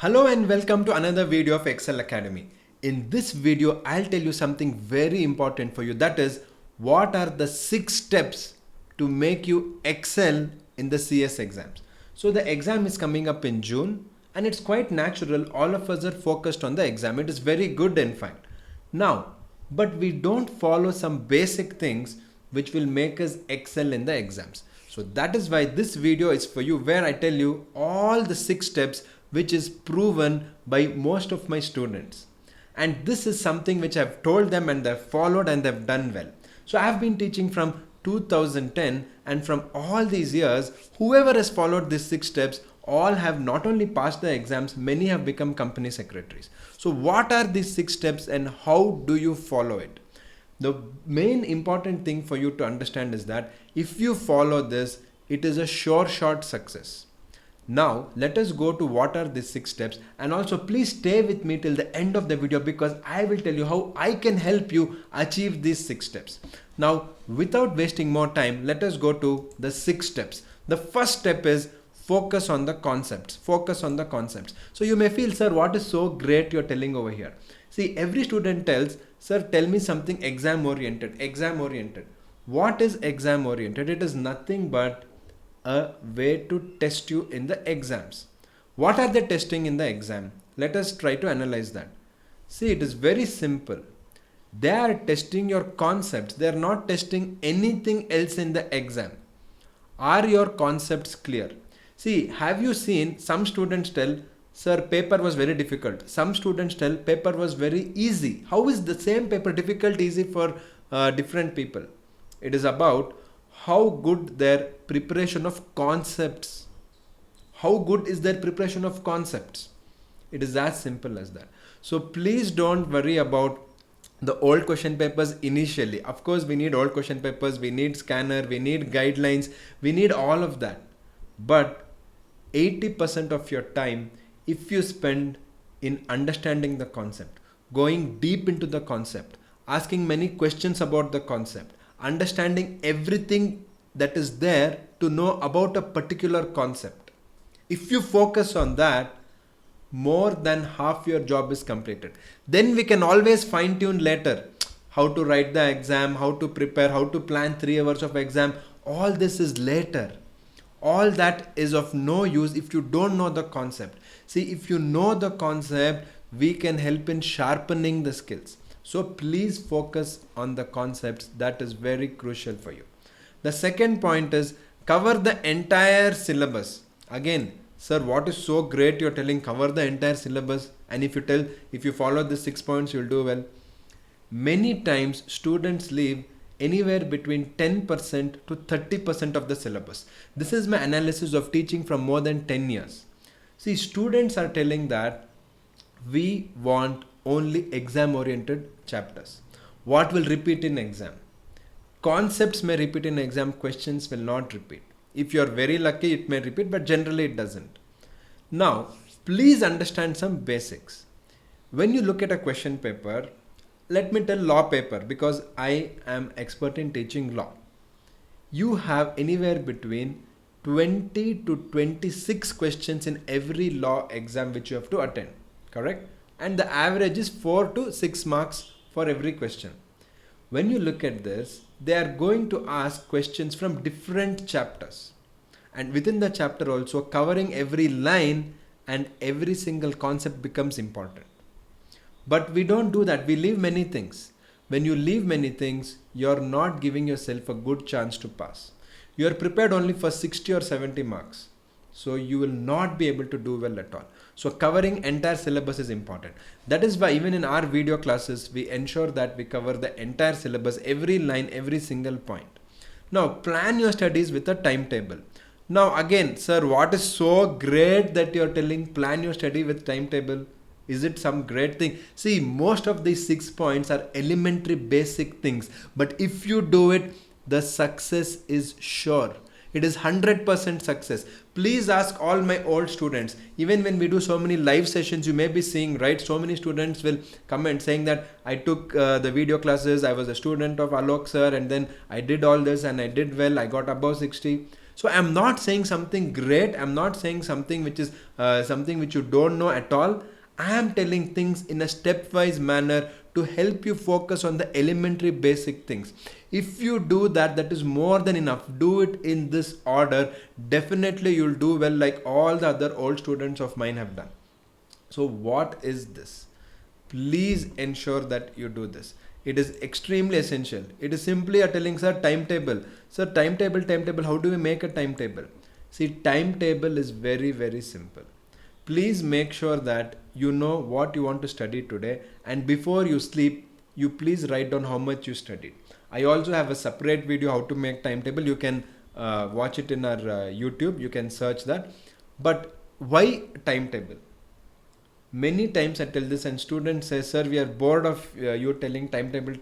Hello and welcome to another video of Ekcel Academy. In this video, I'll tell you something very important for you. That is, what are the 6 steps to make you excel in the CS exams. So the exam is coming up in June and it's quite natural. All of us are focused on the exam. It is very good in fact. Now, but we don't follow some basic things which will make us excel in the exams. So that is why this video is for you, where I tell you all the 6 steps which is proven by most of my students. And this is something which I've told them and they've followed and they've done well. So I've been teaching from 2010, and from all these years, whoever has followed these 6 steps, all have not only passed the exams, many have become company secretaries. So what are these 6 steps and how do you follow it? The main important thing for you to understand is that if you follow this, it is a sure shot success. Now let us go to what are these 6 steps, and also please stay with me till the end of the video because I will tell you how I can help you achieve these 6 steps. Now without wasting more time, let us go to the 6 steps. The first step is focus on the concepts. Focus on the concepts. So you may feel, sir, what is so great you're telling over here? See, every student tells, sir, tell me something exam oriented. Exam oriented. What is exam oriented? It is nothing but a way to test you in the exams. What are they testing in the exam? Let us try to analyze that. See, it is very simple. They are testing your concepts. They are not testing anything else in the exam. Are your concepts clear? See, have you seen some students tell, sir, paper was very difficult. Some students tell paper was very easy. How is the same paper difficult, easy for different people? It is about how good their preparation of concepts. How good is their preparation of concepts? It is as simple as that. So please don't worry about the old question papers initially. Of course, we need old question papers, we need scanner, we need guidelines, we need all of that. But 80% of your time, if you spend in understanding the concept, going deep into the concept, asking many questions about the concept, understanding everything that is there to know about a particular concept. If you focus on that, more than half your job is completed. Then we can always fine tune later. How to write the exam, how to prepare, how to plan 3 hours of exam. All this is later. All that is of no use if you don't know the concept. See, if you know the concept, we can help in sharpening the skills. So please focus on the concepts. That is very crucial for you. The second point is cover the entire syllabus. Again, sir, what is so great you're telling cover the entire syllabus, and if you follow the 6 points, you'll do well. Many times students leave anywhere between 10% to 30% of the syllabus. This is my analysis of teaching from more than 10 years. See, students are telling that we want only exam oriented chapters. What will repeat in exam? Concepts may repeat in exam, questions will not repeat. If you are very lucky, it may repeat, but generally it doesn't. Now, please understand some basics. When you look at a question paper, let me tell law paper because I am expert in teaching law. You have anywhere between 20 to 26 questions in every law exam which you have to attend, correct? And the average is 4 to 6 marks for every question. When you look at this, they are going to ask questions from different chapters, and within the chapter also covering every line and every single concept becomes important. But we don't do that. We leave many things. When you leave many things, you're not giving yourself a good chance to pass. You're prepared only for 60 or 70 marks. So you will not be able to do well at all. So covering entire syllabus is important. That is why even in our video classes, we ensure that we cover the entire syllabus, every line, every single point. Now plan your studies with a timetable. Now again, sir, what is so great that you're telling plan your study with timetable? Is it some great thing? See, most of these 6 points are elementary basic things. But if you do it, the success is sure. It is 100% success. Please ask all my old students. Even when we do so many live sessions, you may be seeing, right? So many students will comment saying that I took the video classes. I was a student of Alok sir, and then I did all this and I did well. I got above 60. So I'm not saying something great. I'm not saying something which is something which you don't know at all. I am telling things in a stepwise manner to help you focus on the elementary basic things. If you do that, that is more than enough. Do it in this order. Definitely you'll do well like all the other old students of mine have done. So what is this? Please ensure that you do this. It is extremely essential. It is simply a telling, sir, timetable. Sir, timetable, how do we make a timetable? See, timetable is very, very simple. Please make sure that you know what you want to study today, and before you sleep, you please write down how much you studied. I also have a separate video how to make timetable. You can watch it in our YouTube. You can search that. But why timetable? Many times I tell this and students say, sir, we are bored of you telling timetable,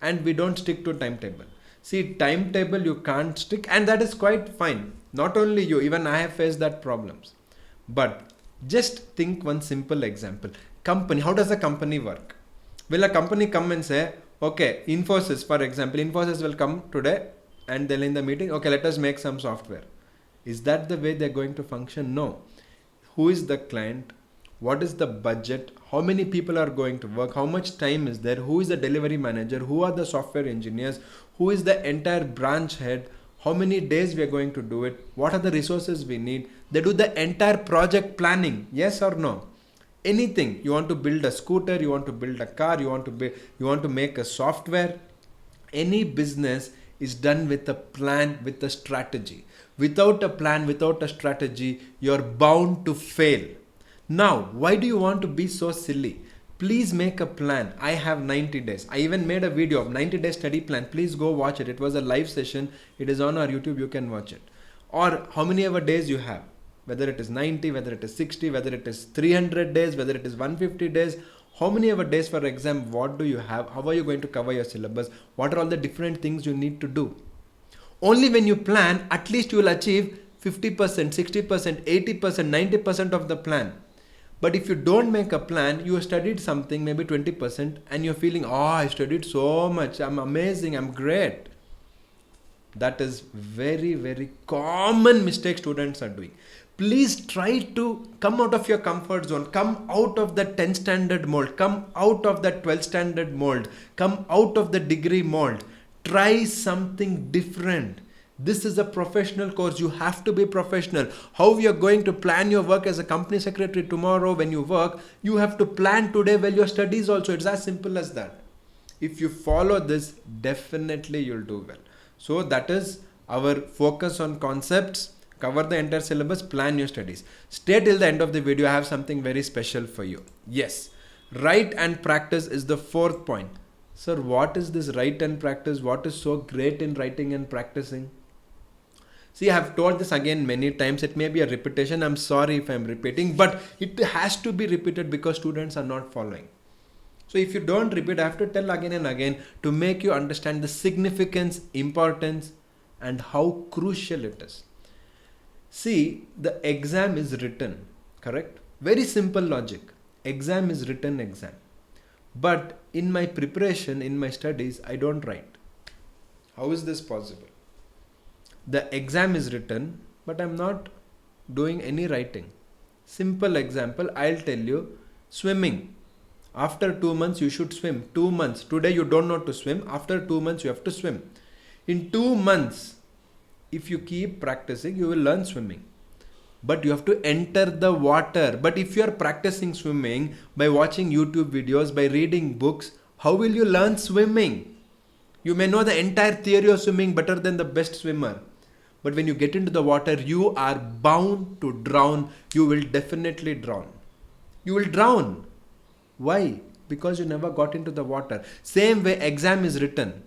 and we don't stick to timetable. See, timetable you can't stick, and that is quite fine. Not only you, even I have faced that problems. But just think one simple example. Company, how does a company work? Will a company come and say, okay, Infosys, for example, Infosys will come today and they'll in the meeting, okay, let us make some software. Is that the way they're going to function? No. Who is the client? What is the budget? How many people are going to work? How much time is there? Who is the delivery manager? Who are the software engineers? Who is the entire branch head? How many days we are going to do it? What are the resources we need? They do the entire project planning. Yes or no? Anything. You want to build a scooter, you want to build a car, you want to make a software. Any business is done with a plan, with a strategy. Without a plan, without a strategy, you're bound to fail. Now, why do you want to be so silly? Please make a plan. I have 90 days. I even made a video of 90-day study plan. Please go watch it. It was a live session. It is on our YouTube. You can watch it. Or how many ever days you have. Whether it is 90, whether it is 60, whether it is 300 days, whether it is 150 days. How many ever days for exam, what do you have? How are you going to cover your syllabus? What are all the different things you need to do? Only when you plan, at least you will achieve 50%, 60%, 80%, 90% of the plan. But if you don't make a plan, you studied something, maybe 20%, and you're feeling, oh, I studied so much, I'm amazing, I'm great. That is very, very common mistake students are doing. Please try to come out of your comfort zone, come out of the 10th standard mold, come out of the 12th standard mold, come out of the degree mold. Try something different. This is a professional course. You have to be professional. How you are going to plan your work as a company secretary tomorrow when you work, you have to plan today while your studies also. It's as simple as that. If you follow this, definitely you'll do well. So that is our focus on concepts. Cover the entire syllabus, plan your studies. Stay till the end of the video. I have something very special for you. Yes, write and practice is the fourth point. Sir, what is this write and practice? What is so great in writing and practicing? See, I have told this again many times. It may be a repetition. I'm sorry if I'm repeating, but it has to be repeated because students are not following. So if you don't repeat, I have to tell again and again to make you understand the significance, importance, and how crucial it is. See, the exam is written, correct? Very simple logic. Exam is written exam. But in my preparation, in my studies, I don't write. How is this possible? The exam is written, but I'm not doing any writing. Simple example, I'll tell you, swimming. After 2 months, you should swim. 2 months. Today you don't know to swim. After 2 months, you have to swim. In 2 months, if you keep practicing, you will learn swimming. But you have to enter the water. But if you are practicing swimming by watching YouTube videos, by reading books, how will you learn swimming? You may know the entire theory of swimming better than the best swimmer. But when you get into the water, you are bound to drown. You will definitely drown. You will drown. Why? Because you never got into the water. Same way exam is written.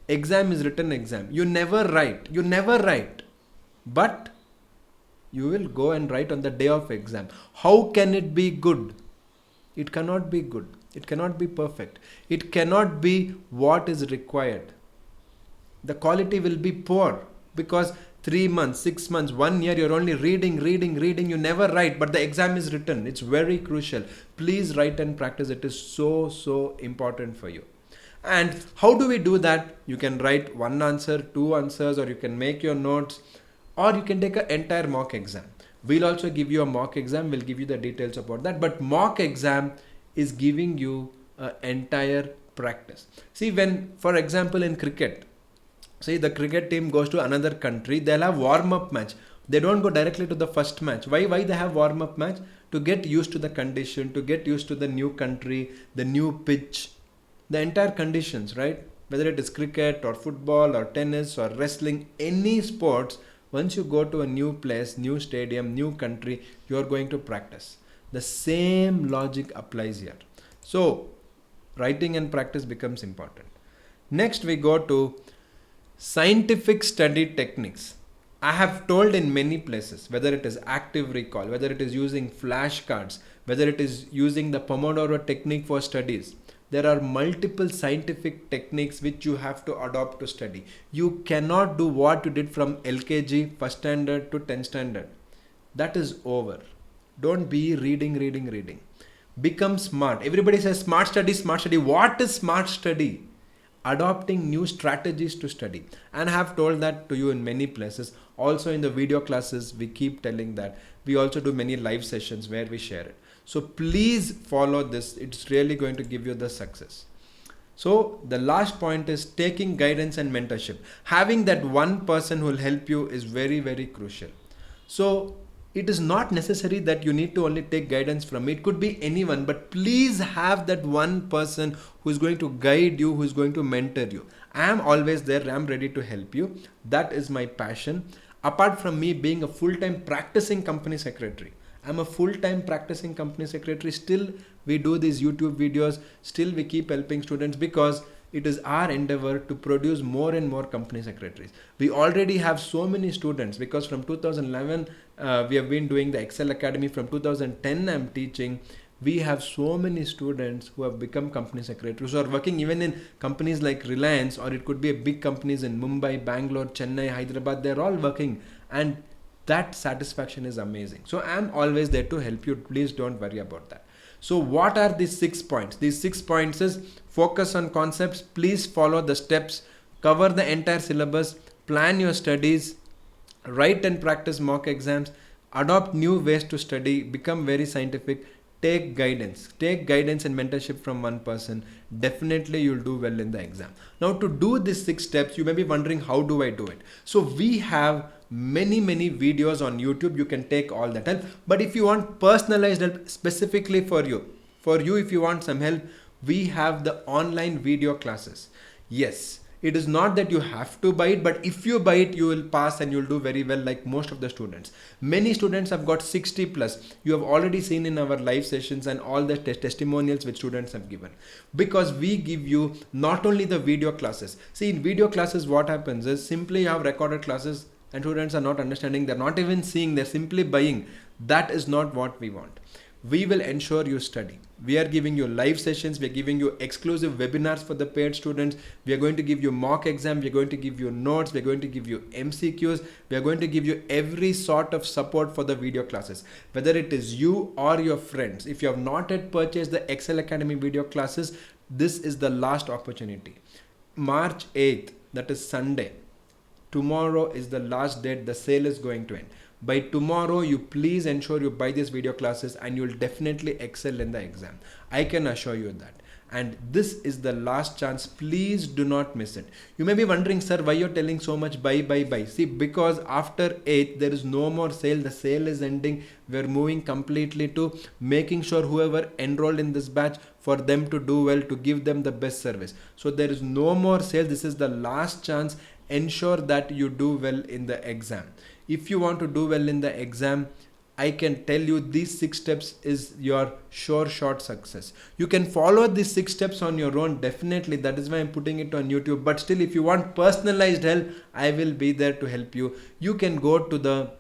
Exam is written exam. You never write. You never write. But you will go and write on the day of exam. How can it be good? It cannot be good. It cannot be perfect. It cannot be what is required. The quality will be poor because 3 months, 6 months, 1 year, you're only reading, you never write, but the exam is written. It's very crucial. Please write and practice. It is so important for you. And how do we do that? You can write 1 answer, 2 answers, or you can make your notes. or you can take an entire mock exam. We'll also give you a mock exam. We'll give you the details about that. But mock exam is giving you an entire practice. See, when, for example, in cricket, say the cricket team goes to another country, they'll have warm-up match. They don't go directly to the first match. Why they have warm-up match? To get used to the condition, to get used to the new country, the new pitch, the entire conditions, right? Whether it is cricket or football or tennis or wrestling, any sports, once you go to a new place, new stadium, new country, you are going to practice. The same logic applies here. So writing and practice becomes important. Next we go to scientific study techniques. I have told in many places, whether it is active recall, whether it is using flashcards, whether it is using the Pomodoro technique for studies, there are multiple scientific techniques which you have to adopt to study. You cannot do what you did from LKG, first standard to 10th standard. That is over. Don't be reading. Become smart. Everybody says smart study, smart study. What is smart study? Adopting new strategies to study. And I have told that to you in many places. Also in the video classes, we keep telling that. We also do many live sessions where we share it. So please follow this. It's really going to give you the success. So the last point is taking guidance and mentorship. Having that one person who will help you is very, very crucial. So it is not necessary that you need to only take guidance from me. It could be anyone, but please have that one person who is going to guide you, who is going to mentor you. I am always there. I am ready to help you. That is my passion. Apart from me being a full-time practicing company secretary, I'm a full-time practicing company secretary. Still, we do these YouTube videos. Still, we keep helping students because it is our endeavor to produce more and more company secretaries. We already have so many students because from 2011, we have been doing the Ekcel Academy. From 2010, I'm teaching. We have so many students who have become company secretaries, who are working even in companies like Reliance, or it could be big companies in Mumbai, Bangalore, Chennai, Hyderabad. They're all working, and that satisfaction is amazing. So I'm always there to help you. Please don't worry about that. So what are these 6 points? These 6 points is focus on concepts. Please follow the steps, cover the entire syllabus, plan your studies, write and practice mock exams, adopt new ways to study, become very scientific, take guidance and mentorship from one person. Definitely you'll do well in the exam. Now to do these 6 steps, you may be wondering, how do I do it? So we have many videos on YouTube. You can take all that help. But if you want personalized help specifically for you, if you want some help, we have the online video classes. Yes, it is not that you have to buy it, but if you buy it, you will pass and you'll do very well like most of the students. Many students have got 60 plus. You have already seen in our live sessions and all the testimonials which students have given. Because we give you not only the video classes. See, in video classes, what happens is simply you have recorded classes and students are not understanding. They're not even seeing, they're simply buying. That is not what we want. We will ensure you study. We are giving you live sessions. We are giving you exclusive webinars for the paid students. We are going to give you mock exam. We are going to give you notes. We are going to give you MCQs. We are going to give you every sort of support for the video classes. Whether it is you or your friends. If you have not yet purchased the Ekcel Academy video classes, this is the last opportunity. March 8th, that is Sunday. Tomorrow is the last date. The sale is going to end. By tomorrow, you please ensure you buy these video classes and you'll definitely excel in the exam. I can assure you that. And this is the last chance. Please do not miss it. You may be wondering, sir, why you're telling so much buy. See, because after 8th, there is no more sale. The sale is ending. We're moving completely to making sure whoever enrolled in this batch, for them to do well, to give them the best service. So there is no more sale. This is the last chance. Ensure that you do well in the exam. If you want to do well in the exam, I can tell you these 6 steps is your sure shot success. You can follow these 6 steps on your own, definitely. That is why I'm putting it on YouTube. But still, if you want personalized help, I will be there to help you. You can go to the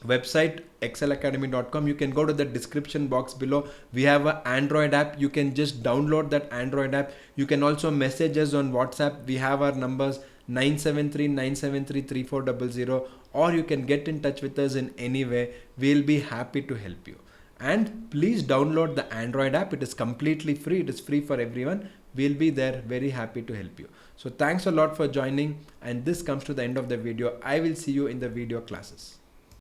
website excelacademy.com. You can go to the description box below. We have an Android app. You can just download that Android app. You can also message us on WhatsApp. We have our numbers 973-973-3400, or you can get in touch with us in any way. We'll be happy to help you. And please download the Android app. It is completely free. It is free for everyone. we'll be there very happy to help you. So thanks a lot for joining, and this comes to the end of the video. I will see you in the video classes.